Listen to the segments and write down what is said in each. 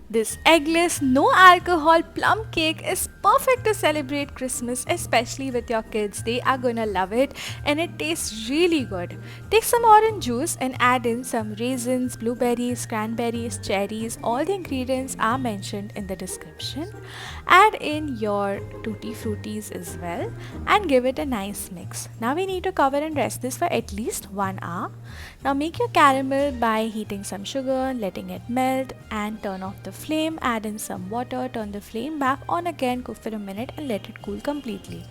This eggless, no alcohol plum cake is perfect to celebrate Christmas, especially with your kids. They are gonna love it and it tastes really good. Take some orange juice and add in some raisins, blueberries, cranberries, cherries. All the ingredients are mentioned in the description. Add in your tutti fruities as well and give it a nice mix. Now we need to cover and rest this for at least 1 hour. Now make your caramel by heating some sugar, letting it melt and turn off the flame. Add in some water, turn the flame back on again, cook for a minute and let it cool completely.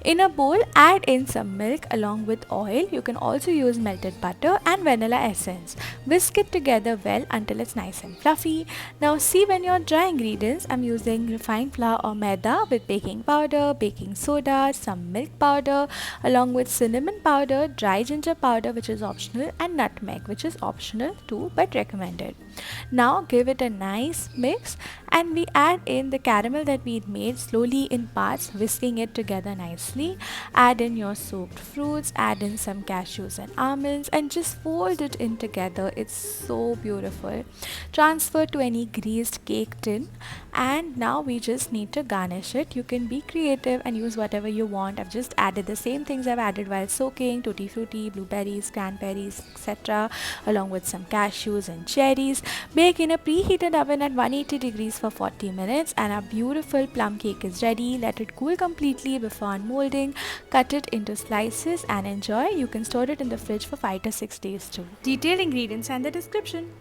In a bowl, add in some milk along with oil. You can also use melted butter and vanilla essence. Whisk it together well until it's nice and fluffy. Now see, when your dry ingredients, I'm using refined flour or maida with baking powder, baking soda, some milk powder along with cinnamon powder, dry ginger powder which is optional, and nutmeg which is optional too but recommended. Now give it a nice mix and we add in the caramel that we made slowly in parts, whisking it together nicely. Add in your soaked fruits, add in some cashews and almonds and just fold it in together. It's so beautiful. Transfer to any greased cake tin and now we just need to garnish it. You can be creative and use whatever you want. I've just added the same things I've added while soaking: tutti frutti, blueberries, cranberries, etc., along with some cashews and cherries. Bake in a preheated oven at 180 degrees for 40 minutes and our beautiful plum cake is ready. Let it cool completely before unmolding. Cut it into slices and enjoy. You can store it in the fridge for 5 to 6 days too. Detailed ingredients and the description.